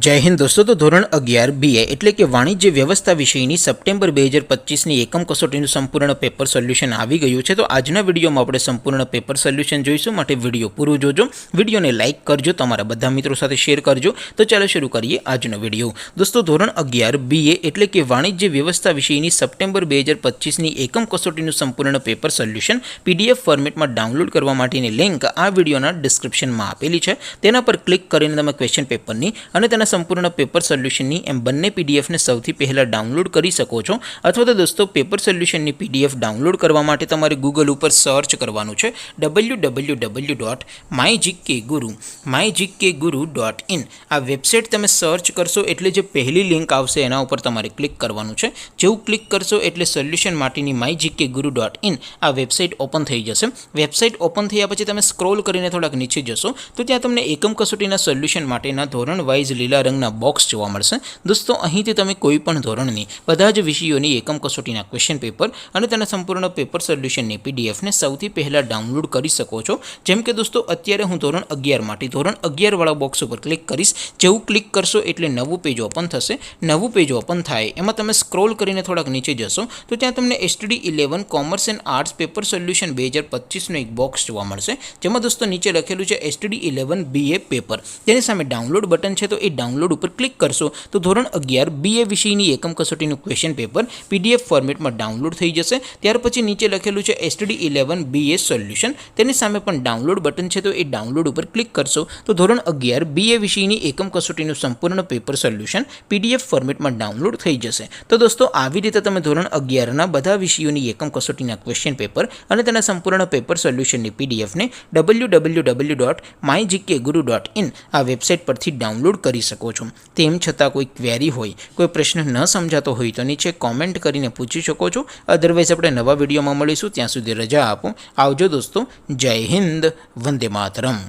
जय हिंद दोस्तों। तो ધોરણ 11 BA એટલે કે વાણિજ્ય વ્યવસ્થા વિષયની સપ્ટેમ્બર 2025ની એકમ કસોટીનું સંપૂર્ણ પેપર સોલ્યુશન આવી ગયું છે। તો આજના વિડીયોમાં આપણે સંપૂર્ણ પેપર સોલ્યુશન જોઈશું, માટે વિડીયો પૂરો જોજો, વિડીયોને લાઇક કરજો, તમારા બધા મિત્રો સાથે શેર કરજો। તો ચાલો શરૂ કરીએ આજનો વિડીયો। દોસ્તો ધોરણ 11 BA એટલે કે વાણિજ્ય વ્યવસ્થા વિષયની સપ્ટેમ્બર 2025ની એકમ કસોટીનું સંપૂર્ણ પેપર સોલ્યુશન PDF ફોર્મેટમાં ડાઉનલોડ કરવા માટેની લિંક આ વિડીયોના ડિસ્ક્રિપ્શનમાં આપેલી છે। તેના પર ક્લિક કરીને તમે ક્વેશ્ચન પેપરની અને તેના સંપૂર્ણ પેપર સોલ્યુશનની એમ બંને PDF ને સૌથી પહેલાં ડાઉનલોડ કરી શકો છો। અથવા તો દોસ્તો પેપર સોલ્યુશનની PDF ડાઉનલોડ કરવા માટે તમારે ગૂગલ ઉપર સર્ચ કરવાનું છે www.mygkguru.in। આ વેબસાઇટ તમે સર્ચ કરશો એટલે જે પહેલી લિંક આવશે એના ઉપર તમારે ક્લિક કરવાનું છે। જેવું ક્લિક કરશો એટલે સોલ્યુશન માટેની mygkguru.in આ વેબસાઇટ ઓપન થઈ જશે। વેબસાઇટ ઓપન થયા પછી તમે સ્ક્રોલ કરીને થોડાક નીચે જશો તો ત્યાં તમને એકમ કસોટીના સોલ્યુશન માટેના ધોરણ વાઇઝ લીલા રંગના બોક્સ જોવા મળશે। દોસ્તો અહીંથી તમે કોઈ પણ ધોરણની બધા જ વિષયોની એકમ કસોટીના ક્વેશ્ચન પેપર અને તેના સંપૂર્ણ પેપર સોલ્યુશનની PDF ને સૌથી પહેલાં ડાઉનલોડ કરી શકો છો। જેમ કે દોસ્તો અત્યારે હું ધોરણ 11 માટે ધોરણ 11 વાળા બોક્સ ઉપર ક્લિક કરીશ। જેવું ક્લિક કરશો એટલે નવું પેજ ઓપન થશે। નવું પેજ ઓપન થાય એમાં તમે સ્ક્રોલ કરીને થોડાક નીચે જશો તો ત્યાં તમને STD11 commerce and arts paper solution 2025નો એક બોક્સ જોવા મળશે। જેમાં દોસ્તો નીચે લખેલું છે STD11 BA પેપર, તેની સામે ડાઉનલોડ બટન છે તો એ ડાઉનલોડ ઉપર ક્લિક કરશો તો ધોરણ 11 BA વિષયની એકમ કસોટીનું ક્વેશ્ચન પેપર PDF ફોર્મેટમાં ડાઉનલોડ થઈ જશે। ત્યાર પછી નીચે લખેલું છે STD11 BA સોલ્યુશન, તેની સામે પણ ડાઉનલોડ બટન છે તો એ ડાઉનલોડ ઉપર ક્લિક કરશો તો ધોરણ 11 BA વિષયની એકમ કસોટીનું સંપૂર્ણ પેપર સોલ્યુશન PDF ફોર્મેટમાં ડાઉનલોડ થઈ જશે। તો દોસ્તો આવી રીતે તમે ધોરણ 11ના બધા વિષયોની એકમ કસોટીના ક્વેશ્ચન પેપર અને તેના સંપૂર્ણ પેપર સોલ્યુશનની PDF ને www.mygkguru.in આ વેબસાઇટ પરથી ડાઉનલોડ કરી શકો છો। તેમ છતાં કોઈ ક્વેરી હોય, કોઈ પ્રશ્ન ન સમજાતો હોય તો નીચે કોમેન્ટ કરીને પૂછી શકો છો। અધરવાઇઝ આપણે નવા વિડીયોમાં મળીશું, ત્યાં સુધી રજા આપો। આવજો દોસ્તો, જય હિન્દ, વંદે માતરમ।